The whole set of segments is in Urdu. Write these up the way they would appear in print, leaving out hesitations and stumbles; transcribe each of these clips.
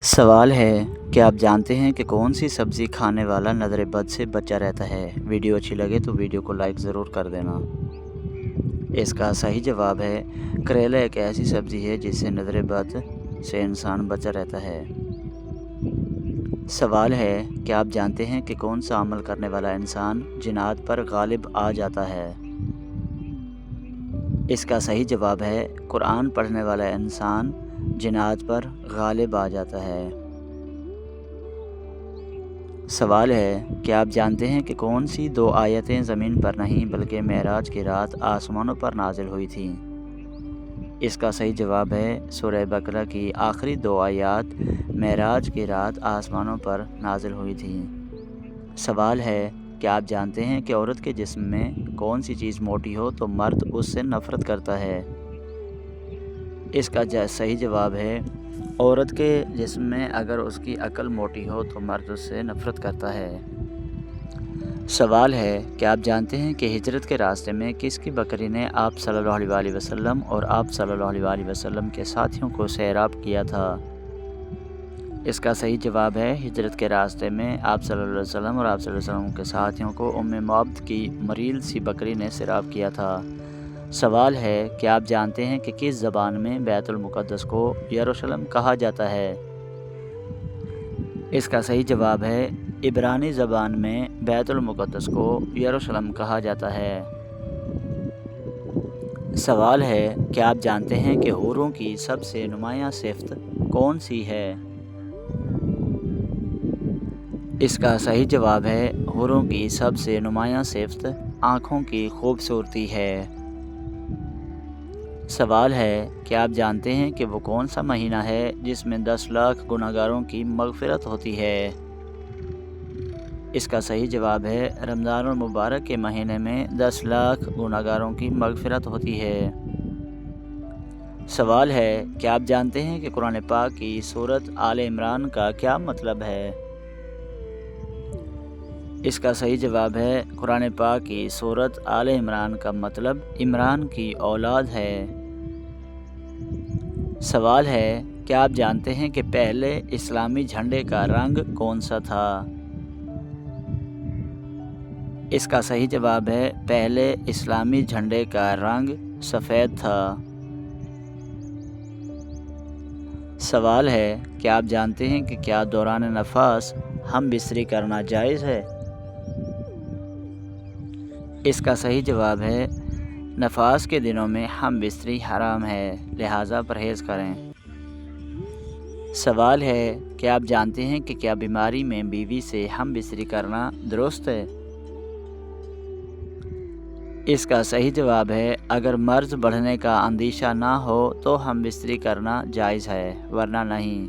سوال ہے کہ آپ جانتے ہیں کہ کون سی سبزی کھانے والا نظر بد سے بچا رہتا ہے؟ ویڈیو اچھی لگے تو ویڈیو کو لائک ضرور کر دینا۔ اس کا صحیح جواب ہے کریلا ایک ایسی سبزی ہے جس سے نظر بد سے انسان بچا رہتا ہے۔ سوال ہے کہ آپ جانتے ہیں کہ کون سا عمل کرنے والا انسان جنات پر غالب آ جاتا ہے؟ اس کا صحیح جواب ہے قرآن پڑھنے والا انسان جنات پر غالب آ جاتا ہے۔ سوال ہے کہ آپ جانتے ہیں کہ کون سی دو آیتیں زمین پر نہیں بلکہ معراج کی رات آسمانوں پر نازل ہوئی تھیں؟ اس کا صحیح جواب ہے سورہ بقرہ کی آخری دو آیات معراج کی رات آسمانوں پر نازل ہوئی تھیں۔ سوال ہے کہ آپ جانتے ہیں کہ عورت کے جسم میں کون سی چیز موٹی ہو تو مرد اس سے نفرت کرتا ہے؟ اس کا صحیح جواب ہے عورت کے جسم میں اگر اس کی عقل موٹی ہو تو مرد اس سے نفرت کرتا ہے۔ سوال ہے کہ آپ جانتے ہیں کہ ہجرت کے راستے میں کس کی بکری نے آپ صلی اللہ علیہ وسلم اور آپ صلی اللہ علیہ وسلم کے ساتھیوں کو سیراب کیا تھا؟ اس کا صحیح جواب ہے ہجرت کے راستے میں آپ صلی اللہ علیہ وسلم اور آپ صلی اللہ علیہ وسلم کے ساتھیوں کو ام معبد کی مریل سی بکری نے سیراب کیا تھا۔ سوال ہے کہ آپ جانتے ہیں کہ کس زبان میں بیت المقدس کو یروشلم کہا جاتا ہے؟ اس کا صحیح جواب ہے عبرانی زبان میں بیت المقدس کو یروشلم کہا جاتا ہے۔ سوال ہے کہ آپ جانتے ہیں کہ حوروں کی سب سے نمایاں صفت کون سی ہے؟ اس کا صحیح جواب ہے حوروں کی سب سے نمایاں صفت آنکھوں کی خوبصورتی ہے۔ سوال ہے کہ آپ جانتے ہیں کہ وہ کون سا مہینہ ہے جس میں 10 لاکھ گناہگاروں کی مغفرت ہوتی ہے؟ اس کا صحیح جواب ہے رمضان المبارک کے مہینے میں 10 لاکھ گناہگاروں کی مغفرت ہوتی ہے۔ سوال ہے کہ آپ جانتے ہیں کہ قرآن پاک کی سورت آل عمران کا کیا مطلب ہے؟ اس کا صحیح جواب ہے قرآن پاک کی سورت آل عمران کا مطلب عمران کی اولاد ہے۔ سوال ہے کہ آپ جانتے ہیں کہ پہلے اسلامی جھنڈے کا رنگ کون سا تھا؟ اس کا صحیح جواب ہے پہلے اسلامی جھنڈے کا رنگ سفید تھا۔ سوال ہے کہ آپ جانتے ہیں کہ کیا دوران نفاس ہم بستری کرنا جائز ہے؟ اس کا صحیح جواب ہے نفاس کے دنوں میں ہم بستری حرام ہے، لہٰذا پرہیز کریں۔ سوال ہے کہ آپ جانتے ہیں کہ کیا بیماری میں بیوی سے ہم بستری کرنا درست ہے؟ اس کا صحیح جواب ہے اگر مرض بڑھنے کا اندیشہ نہ ہو تو ہم بستری کرنا جائز ہے، ورنہ نہیں۔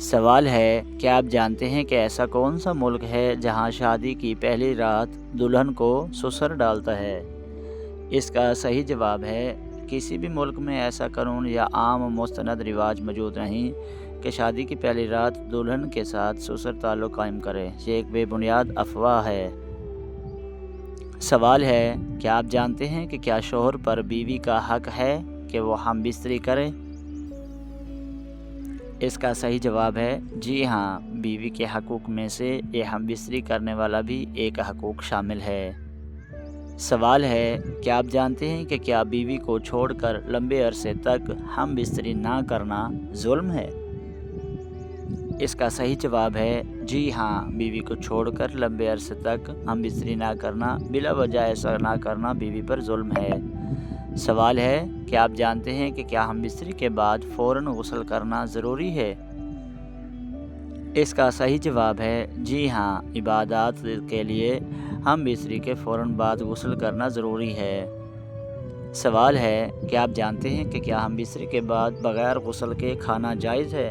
سوال ہے کہ آپ جانتے ہیں کہ ایسا کون سا ملک ہے جہاں شادی کی پہلی رات دلہن کو سسر ڈالتا ہے؟ اس کا صحیح جواب ہے کسی بھی ملک میں ایسا قانون یا عام مستند رواج موجود نہیں کہ شادی کی پہلی رات دلہن کے ساتھ سسر تعلق قائم کرے، یہ ایک بے بنیاد افواہ ہے۔ سوال ہے کہ آپ جانتے ہیں کہ کیا شوہر پر بیوی کا حق ہے کہ وہ ہم بستری کرے؟ اس کا صحیح جواب ہے جی ہاں، بیوی کے حقوق میں سے یہ ہم بستری کرنے والا بھی ایک حقوق شامل ہے۔ سوال ہے کہ آپ جانتے ہیں کہ کیا بیوی کو چھوڑ کر لمبے عرصے تک ہم بستری نہ کرنا ظلم ہے؟ اس کا صحیح جواب ہے جی ہاں، بیوی کو چھوڑ کر لمبے عرصے تک ہم بستری نہ کرنا، بلا وجہ ایسا نہ کرنا بیوی پر ظلم ہے۔ سوال ہے کہ آپ جانتے ہیں کہ کیا ہم بستری کے بعد فوراً غسل کرنا ضروری ہے؟ اس کا صحیح جواب ہے جی ہاں، عبادات کے لیے ہم بستری کے فوراً بعد غسل کرنا ضروری ہے۔ سوال ہے کہ آپ جانتے ہیں کہ کیا ہم بستری کے بعد بغیر غسل کے کھانا جائز ہے؟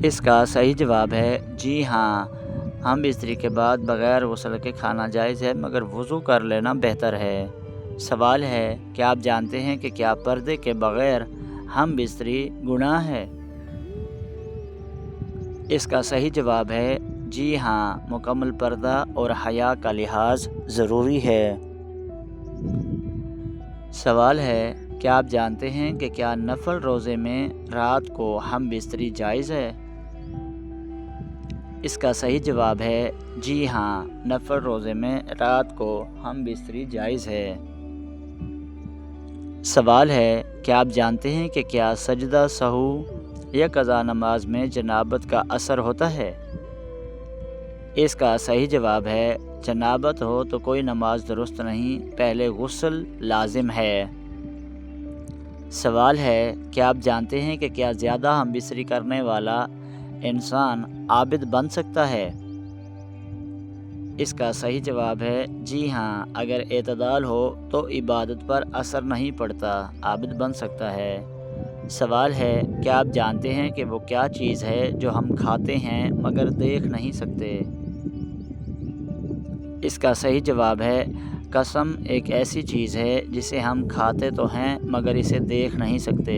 اس کا صحیح جواب ہے جی ہاں، ہم بستری کے بعد بغیر غسل کے کھانا جائز ہے، مگر وضو کر لینا بہتر ہے۔ سوال ہے کہ آپ جانتے ہیں کہ کیا پردے کے بغیر ہم بستری گناہ ہے؟ اس کا صحیح جواب ہے جی ہاں، مکمل پردہ اور حیا کا لحاظ ضروری ہے۔ سوال ہے کیا آپ جانتے ہیں کہ کیا نفل روزے میں رات کو ہم بستری جائز ہے؟ اس کا صحیح جواب ہے جی ہاں، نفل روزے میں رات کو ہم بستری جائز ہے۔ سوال ہے، کیا آپ جانتے ہیں کہ کیا سجدہ سہو یا قضا نماز میں جنابت کا اثر ہوتا ہے؟ اس کا صحیح جواب ہے جنابت ہو تو کوئی نماز درست نہیں، پہلے غسل لازم ہے۔ سوال ہے، کیا آپ جانتے ہیں کہ کیا زیادہ ہم بستری کرنے والا انسان عابد بن سکتا ہے؟ اس کا صحیح جواب ہے جی ہاں، اگر اعتدال ہو تو عبادت پر اثر نہیں پڑتا، عابد بن سکتا ہے۔ سوال ہے، کیا آپ جانتے ہیں کہ وہ کیا چیز ہے جو ہم کھاتے ہیں مگر دیکھ نہیں سکتے؟ اس کا صحیح جواب ہے قسم ایک ایسی چیز ہے جسے ہم کھاتے تو ہیں مگر اسے دیکھ نہیں سکتے۔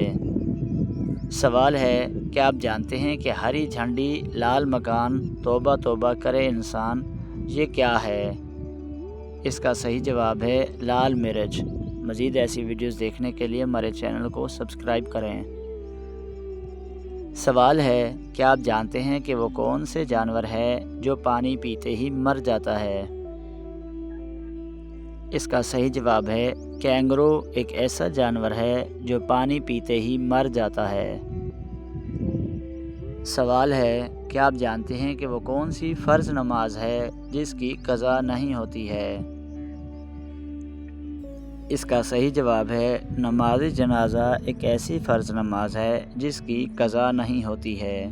سوال ہے، کیا آپ جانتے ہیں کہ ہری جھنڈی لال مکان توبہ توبہ کرے انسان یہ کیا ہے؟ اس کا صحیح جواب ہے لال مرچ۔ مزید ایسی ویڈیوز دیکھنے کے لیے ہمارے چینل کو سبسکرائب کریں۔ سوال ہے، کیا آپ جانتے ہیں کہ وہ کون سے جانور ہے جو پانی پیتے ہی مر جاتا ہے؟ اس کا صحیح جواب ہے کینگرو ایک ایسا جانور ہے جو پانی پیتے ہی مر جاتا ہے۔ سوال ہے، کیا آپ جانتے ہیں کہ وہ کون سی فرض نماز ہے جس کی قضا نہیں ہوتی ہے؟ اس کا صحیح جواب ہے نماز جنازہ ایک ایسی فرض نماز ہے جس کی قضا نہیں ہوتی ہے۔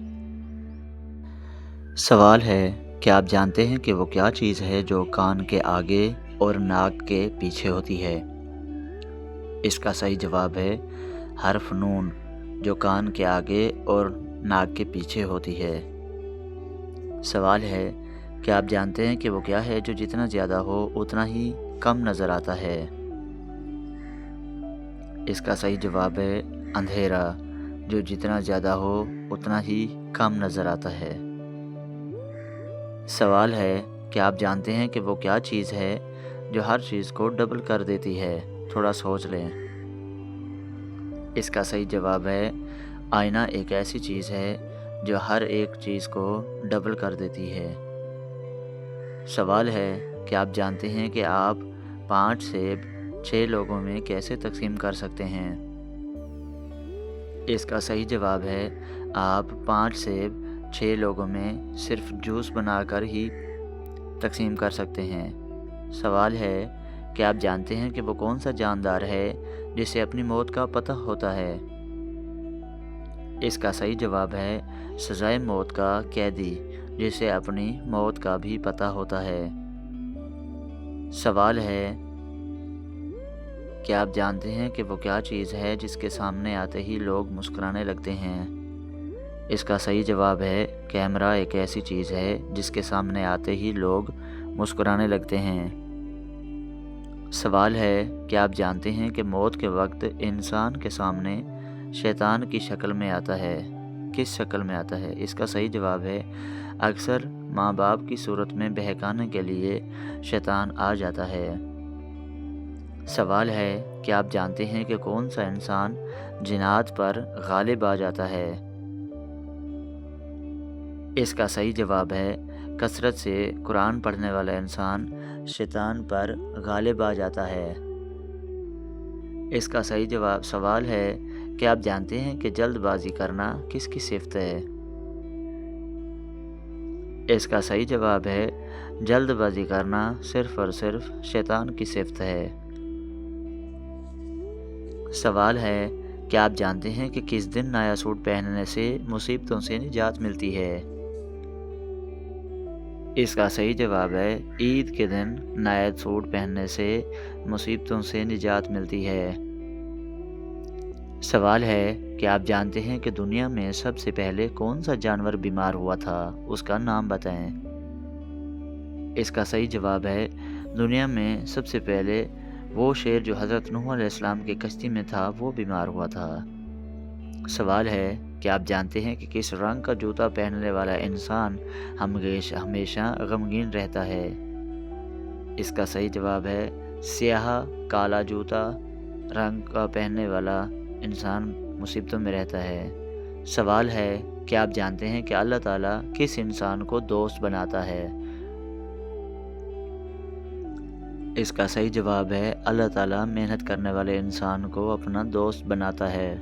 سوال ہے، کیا آپ جانتے ہیں کہ وہ کیا چیز ہے جو کان کے آگے اور ناک کے پیچھے ہوتی ہے؟ اس کا صحیح جواب ہے حرف نون، جو کان کے آگے اور ناک کے پیچھے ہوتی ہے۔ سوال ہے، کیا آپ جانتے ہیں کہ وہ کیا ہے جو جتنا زیادہ ہو اتنا ہی کم نظر آتا ہے؟ اس کا صحیح جواب ہے اندھیرا، جو جتنا زیادہ ہو اتنا ہی کم نظر آتا ہے۔ سوال ہے، کیا آپ جانتے ہیں کہ وہ کیا چیز ہے جو ہر چیز کو ڈبل کر دیتی ہے؟ تھوڑا سوچ لیں۔ اس کا صحیح جواب ہے آئینہ ایک ایسی چیز ہے جو ہر ایک چیز کو ڈبل کر دیتی ہے۔ سوال ہے، کیا آپ جانتے ہیں کہ آپ 5 سیب 6 لوگوں میں کیسے تقسیم کر سکتے ہیں؟ اس کا صحیح جواب ہے آپ 5 سیب 6 لوگوں میں صرف جوس بنا کر ہی تقسیم کر سکتے ہیں۔ سوال ہے، کیا آپ جانتے ہیں کہ وہ کون سا جاندار ہے جسے اپنی موت کا پتہ ہوتا ہے؟ اس کا صحیح جواب ہے سزائے موت کا قیدی، جسے اپنی موت کا بھی پتہ ہوتا ہے۔ سوال ہے، کیا آپ جانتے ہیں کہ وہ کیا چیز ہے جس کے سامنے آتے ہی لوگ مسکرانے لگتے ہیں؟ اس کا صحیح جواب ہے کیمرہ ایک ایسی چیز ہے جس کے سامنے آتے ہی لوگ مسکرانے لگتے ہیں۔ سوال ہے، کیا آپ جانتے ہیں کہ موت کے وقت انسان کے سامنے شیطان کی شکل میں آتا ہے؟ کس شکل میں آتا ہے؟ اس کا صحیح جواب ہے اکثر ماں باپ کی صورت میں بہکانے کے لیے شیطان آ جاتا ہے۔ سوال ہے، کیا آپ جانتے ہیں کہ کون سا انسان جنات پر غالب آ جاتا ہے؟ اس کا صحیح جواب ہے کثرت سے قرآن پڑھنے والا انسان شیطان پر غالب آ جاتا ہے۔ اس کا صحیح جواب سوال ہے، کیا آپ جانتے ہیں کہ جلد بازی کرنا کس کی صفت ہے؟ اس کا صحیح جواب ہے جلد بازی کرنا صرف اور صرف شیطان کی صفت ہے۔ سوال ہے، کیا آپ جانتے ہیں کہ کس دن نیا سوٹ پہننے سے مصیبتوں سے نجات ملتی ہے؟ اس کا صحیح جواب ہے عید کے دن نیا سوٹ پہننے سے مصیبتوں سے نجات ملتی ہے۔ سوال ہے، کیا آپ جانتے ہیں کہ دنیا میں سب سے پہلے کون سا جانور بیمار ہوا تھا؟ اس کا نام بتائیں۔ اس کا صحیح جواب ہے دنیا میں سب سے پہلے وہ شیر جو حضرت نوح علیہ السلام کی کشتی میں تھا وہ بیمار ہوا تھا۔ سوال ہے، کیا آپ جانتے ہیں کہ کس رنگ کا جوتا پہننے والا انسان ہمیشہ غمگین رہتا ہے؟ اس کا صحیح جواب ہے سیاہ کالا جوتا رنگ کا پہننے والا انسان مصیبتوں میں رہتا ہے۔ سوال ہے، کیا آپ جانتے ہیں کہ اللہ تعالیٰ کس انسان کو دوست بناتا ہے؟ اس کا صحیح جواب ہے اللہ تعالیٰ محنت کرنے والے انسان کو اپنا دوست بناتا ہے۔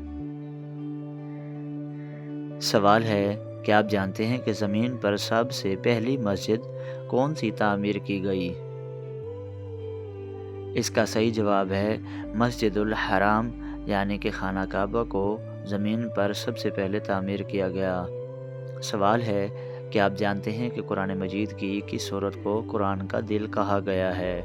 سوال ہے، کیا آپ جانتے ہیں کہ زمین پر سب سے پہلی مسجد کون سی تعمیر کی گئی؟ اس کا صحیح جواب ہے مسجد الحرام یعنی کہ خانہ کعبہ کو زمین پر سب سے پہلے تعمیر کیا گیا۔ سوال ہے، کیا آپ جانتے ہیں کہ قرآن مجید کی کس سورت کو قرآن کا دل کہا گیا ہے؟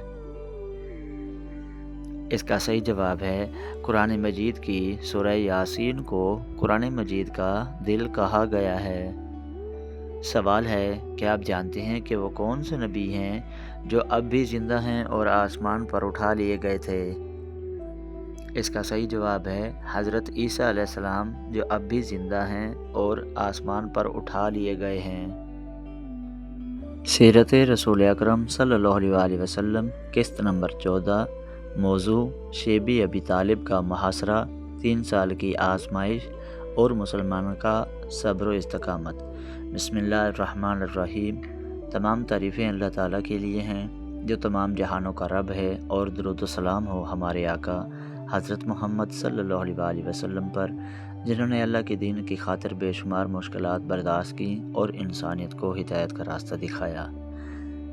اس کا صحیح جواب ہے قرآن مجید کی سورہ یاسین کو قرآن مجید کا دل کہا گیا ہے۔ سوال ہے، کیا آپ جانتے ہیں کہ وہ کون سے نبی ہیں جو اب بھی زندہ ہیں اور آسمان پر اٹھا لیے گئے تھے؟ اس کا صحیح جواب ہے حضرت عیسیٰ علیہ السلام جو اب بھی زندہ ہیں اور آسمان پر اٹھا لیے گئے ہیں۔ سیرت رسول اکرم صلی اللہ علیہ وسلم قسط نمبر 14، موضوع شیبی ابی طالب کا محاصرہ، 3 سال کی آزمائش اور مسلمان کا صبر و استقامت۔ بسم اللہ الرحمن الرحیم۔ تمام تعریفیں اللہ تعالیٰ کے لیے ہیں جو تمام جہانوں کا رب ہے، اور درود و سلام ہو ہمارے آقا حضرت محمد صلی اللہ علیہ وسلم پر، جنہوں نے اللہ کے دین کی خاطر بے شمار مشکلات برداشت کی اور انسانیت کو ہدایت کا راستہ دکھایا۔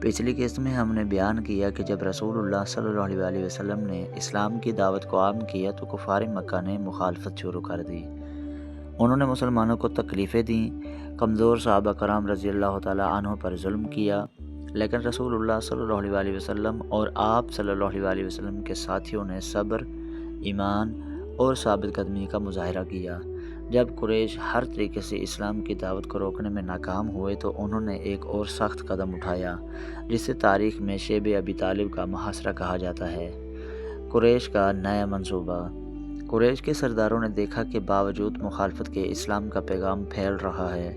پچھلی قسط میں ہم نے بیان کیا کہ جب رسول اللہ صلی اللہ علیہ وسلم نے اسلام کی دعوت کو عام کیا تو کفار مکہ نے مخالفت شروع کر دی۔ انہوں نے مسلمانوں کو تکلیفیں دیں، کمزور صحابہ کرام رضی اللہ تعالیٰ عنہ پر ظلم کیا، لیکن رسول اللہ صلی اللہ علیہ وسلم اور آپ صلی اللہ علیہ وسلم کے ساتھیوں نے صبر، ایمان اور ثابت قدمی کا مظاہرہ کیا۔ جب قریش ہر طریقے سے اسلام کی دعوت کو روکنے میں ناکام ہوئے تو انہوں نے ایک اور سخت قدم اٹھایا، جسے تاریخ میں شیب ابی طالب کا محاصرہ کہا جاتا ہے۔ قریش کا نیا منصوبہ۔ قریش کے سرداروں نے دیکھا کہ باوجود مخالفت کے اسلام کا پیغام پھیل رہا ہے۔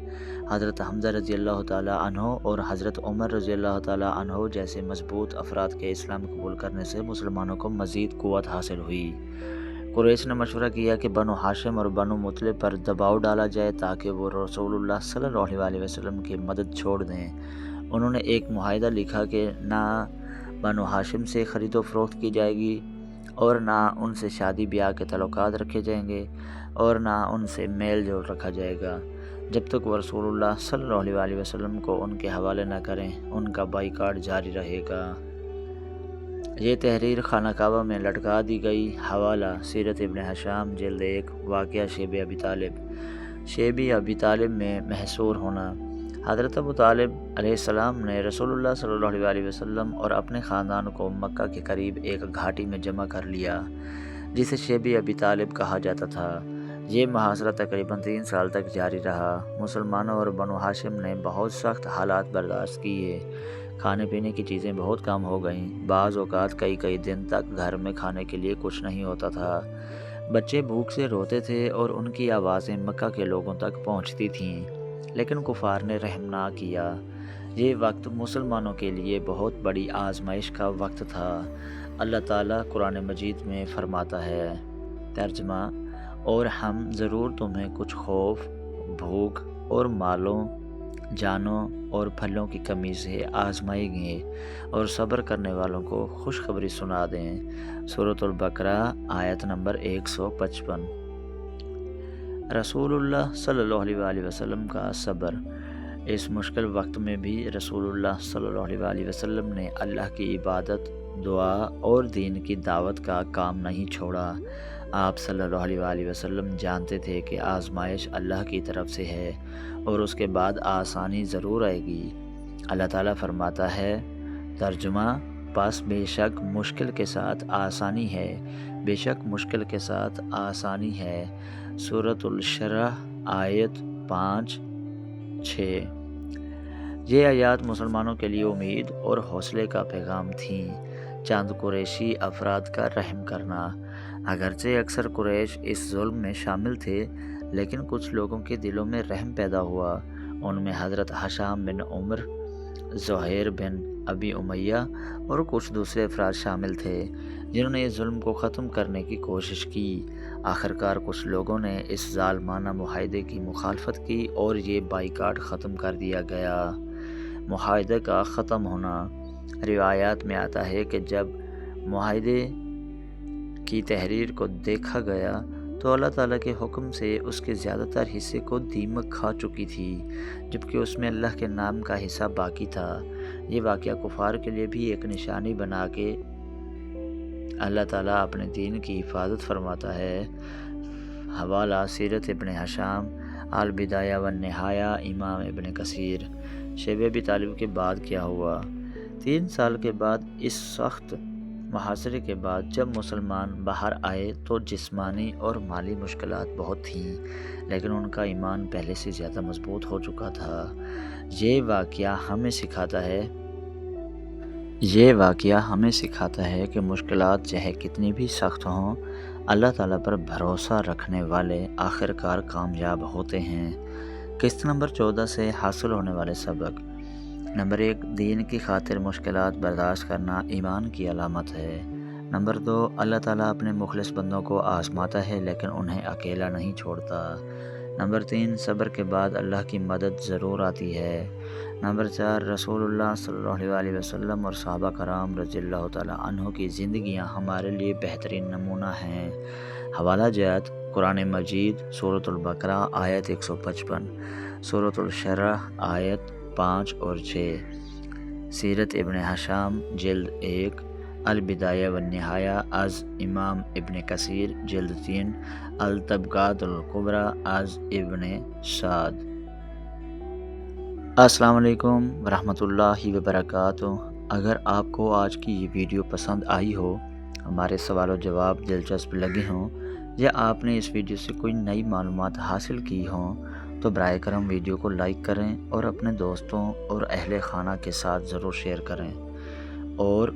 حضرت حمزہ رضی اللہ تعالیٰ عنہ اور حضرت عمر رضی اللہ تعالیٰ عنہ جیسے مضبوط افراد کے اسلام قبول کرنے سے مسلمانوں کو مزید قوت حاصل ہوئی۔ قریش نے مشورہ کیا کہ بنو ہاشم اور بنو مطلب پر دباؤ ڈالا جائے تاکہ وہ رسول اللہ صلی اللہ علیہ وسلم کی مدد چھوڑ دیں۔ انہوں نے ایک معاہدہ لکھا کہ نہ بنو ہاشم سے خرید و فروخت کی جائے گی، اور نہ ان سے شادی بیاہ کے تعلقات رکھے جائیں گے، اور نہ ان سے میل جول رکھا جائے گا، جب تک وہ رسول اللہ صلی اللہ علیہ وسلم کو ان کے حوالے نہ کریں۔ ان کا بائیکاٹ جاری رہے گا۔ یہ تحریر خانہ کعبہ میں لٹکا دی گئی۔ حوالہ سیرت ابن ہشام جلد 1، واقعہ شیب ابی طالب۔ شیب ابی طالب میں محصور ہونا۔ حضرت ابو طالب علیہ السلام نے رسول اللہ صلی اللہ علیہ وسلم اور اپنے خاندان کو مکہ کے قریب ایک گھاٹی میں جمع کر لیا، جسے شیب ابی طالب کہا جاتا تھا۔ یہ محاصرہ تقریباً 3 سال تک جاری رہا۔ مسلمانوں اور بنو ہاشم نے بہت سخت حالات برداشت کیے۔ کھانے پینے کی چیزیں بہت کم ہو گئیں۔ بعض اوقات کئی دن تک گھر میں کھانے کے لیے کچھ نہیں ہوتا تھا۔ بچے بھوک سے روتے تھے اور ان کی آوازیں مکہ کے لوگوں تک پہنچتی تھیں، لیکن کفار نے رحم نہ کیا۔ یہ وقت مسلمانوں کے لیے بہت بڑی آزمائش کا وقت تھا۔ اللہ تعالیٰ قرآن مجید میں فرماتا ہے، ترجمہ، اور ہم ضرور تمہیں کچھ خوف، بھوک اور مالوں، جانوں اور پھلوں کی کمی سے آزمائیں گے، اور صبر کرنے والوں کو خوشخبری سنا دیں۔ سورۃ البقرہ آیت نمبر 155۔ رسول اللہ صلی اللہ علیہ وسلم کا صبر۔ اس مشکل وقت میں بھی رسول اللہ صلی اللہ علیہ وسلم نے اللہ کی عبادت، دعا اور دین کی دعوت کا کام نہیں چھوڑا۔ آپ صلی اللہ علیہ وسلم جانتے تھے کہ آزمائش اللہ کی طرف سے ہے اور اس کے بعد آسانی ضرور آئے گی۔ اللہ تعالیٰ فرماتا ہے، ترجمہ، پس بے شک مشکل کے ساتھ آسانی ہے، بے شک مشکل کے ساتھ آسانی ہے۔ سورۃ الشرح آیت 5-6۔ یہ آیات مسلمانوں کے لیے امید اور حوصلے کا پیغام تھیں۔ چند قریشی افراد کا رحم کرنا۔ اگرچہ اکثر قریش اس ظلم میں شامل تھے، لیکن کچھ لوگوں کے دلوں میں رحم پیدا ہوا۔ ان میں حضرت ہشام بن عمر، زہیر بن ابی امیہ اور کچھ دوسرے افراد شامل تھے۔ جنہوں نے اس ظلم کو ختم کرنے کی کوشش کی۔ آخرکار کچھ لوگوں نے اس ظالمانہ معاہدے کی مخالفت کی اور یہ بائیکاٹ ختم کر دیا گیا۔ معاہدے کا ختم ہونا۔ روایات میں آتا ہے کہ جب معاہدے کی تحریر کو دیکھا گیا تو اللہ تعالیٰ کے حکم سے اس کے زیادہ تر حصے کو دیمک کھا چکی تھی، جبکہ اس میں اللہ کے نام کا حصہ باقی تھا۔ یہ واقعہ کفار کے لیے بھی ایک نشانی بنا کہ اللہ تعالیٰ اپنے دین کی حفاظت فرماتا ہے۔ حوالہ سیرت ابن ہشام، البدایہ والنہایہ، امام ابن کثیر۔ شیب ابی طالب کے بعد کیا ہوا؟ 3 سال کے بعد اس سخت محاصرے کے بعد جب مسلمان باہر آئے تو جسمانی اور مالی مشکلات بہت تھیں، لیکن ان کا ایمان پہلے سے زیادہ مضبوط ہو چکا تھا۔ یہ واقعہ ہمیں سکھاتا ہے کہ مشکلات چاہے کتنی بھی سخت ہوں، اللہ تعالیٰ پر بھروسہ رکھنے والے آخرکار کامیاب ہوتے ہیں۔ قسط نمبر 14 سے حاصل ہونے والے سبق۔ نمبر 1، دین کی خاطر مشکلات برداشت کرنا ایمان کی علامت ہے۔ نمبر 2، اللہ تعالیٰ اپنے مخلص بندوں کو آزماتا ہے لیکن انہیں اکیلا نہیں چھوڑتا۔ نمبر 3، صبر کے بعد اللہ کی مدد ضرور آتی ہے۔ نمبر 4، رسول اللہ صلی اللہ علیہ وسلم اور صحابہ کرام رضی اللہ تعالیٰ عنہ کی زندگیاں ہمارے لیے بہترین نمونہ ہیں۔ حوالہ جات: قرآن مجید، سورۃ البقرہ آیت 155، سورۃ الشرح آیت 5 اور 6، سیرت ابن ہشام جلد 1، البدایہ والنہایہ از امام ابن کثیر جلد 3، الطبقات الکبریٰ از ابن سعد۔ السلام علیکم ورحمۃ اللہ وبرکاتہ۔ اگر آپ کو آج کی یہ ویڈیو پسند آئی ہو، ہمارے سوال و جواب دلچسپ لگے ہوں، یا آپ نے اس ویڈیو سے کوئی نئی معلومات حاصل کی ہوں، تو براہ کرم ویڈیو کو لائک کریں اور اپنے دوستوں اور اہل خانہ کے ساتھ ضرور شیئر کریں، اور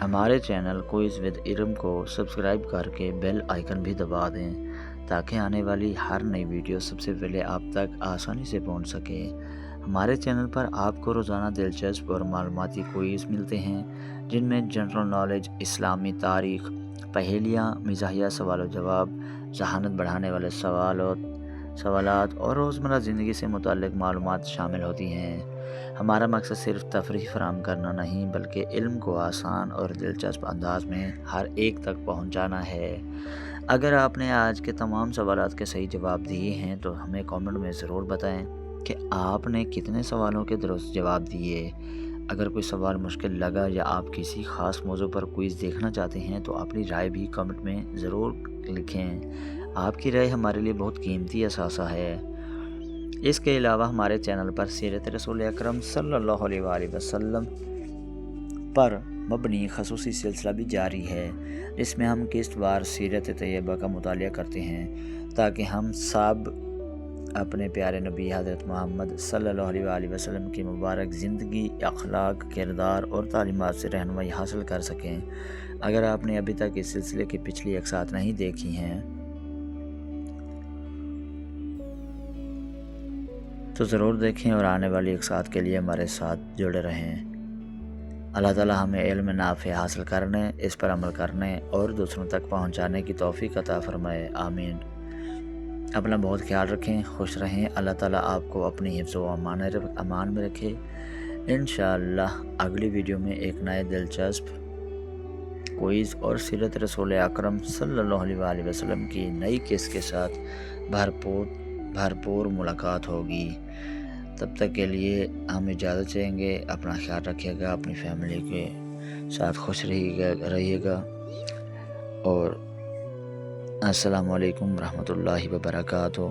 ہمارے چینل کوئز ود علم کو سبسکرائب کر کے بیل آئیکن بھی دبا دیں تاکہ آنے والی ہر نئی ویڈیو سب سے پہلے آپ تک آسانی سے پہنچ سکے۔ ہمارے چینل پر آپ کو روزانہ دلچسپ اور معلوماتی کوئز ملتے ہیں، جن میں جنرل نالج، اسلامی تاریخ، پہیلیاں، مزاحیہ سوال و جواب، ذہانت بڑھانے والے سوالات اور روزمرہ زندگی سے متعلق معلومات شامل ہوتی ہیں۔ ہمارا مقصد صرف تفریح فراہم کرنا نہیں بلکہ علم کو آسان اور دلچسپ انداز میں ہر ایک تک پہنچانا ہے۔ اگر آپ نے آج کے تمام سوالات کے صحیح جواب دیے ہیں تو ہمیں کامنٹ میں ضرور بتائیں کہ آپ نے کتنے سوالوں کے درست جواب دیے۔ اگر کوئی سوال مشکل لگا یا آپ کسی خاص موضوع پر کوئز دیکھنا چاہتے ہیں تو اپنی رائے بھی کامنٹ میں ضرور لکھیں۔ آپ کی رائے ہمارے لیے بہت قیمتی اثاثہ ہے۔ اس کے علاوہ ہمارے چینل پر سیرت رسول اکرم صلی اللہ علیہ وآلہ وسلم پر مبنی خصوصی سلسلہ بھی جاری ہے، جس میں ہم قسط وار سیرت طیبہ کا مطالعہ کرتے ہیں تاکہ ہم سب اپنے پیارے نبی حضرت محمد صلی اللہ علیہ وآلہ وسلم کی مبارک زندگی، اخلاق، کردار اور تعلیمات سے رہنمائی حاصل کر سکیں۔ اگر آپ نے ابھی تک اس سلسلے کی پچھلی اقساط نہیں دیکھی ہیں تو ضرور دیکھیں اور آنے والی اقساط کے لیے ہمارے ساتھ جڑے رہیں۔ اللہ تعالیٰ ہمیں علم نافع حاصل کرنے، اس پر عمل کرنے اور دوسروں تک پہنچانے کی توفیق عطا فرمائے، آمین۔ اپنا بہت خیال رکھیں، خوش رہیں۔ اللہ تعالیٰ آپ کو اپنی حفظ و امان میں رکھے۔ انشاءاللہ اگلی ویڈیو میں ایک نئے دلچسپ کوئز اور سیرت رسول اکرم صلی اللہ علیہ وآلہ وسلم کی نئی قسط کے ساتھ بھرپور ملاقات ہوگی۔ تب تک کے لیے ہم اجازت چاہیں گے۔ اپنا خیال رکھیے گا، اپنی فیملی کے ساتھ خوش رہیے گا، اور السلام علیکم ورحمۃ اللہ وبرکاتہ۔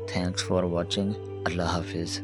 Thanks for watching. اللہ حافظ۔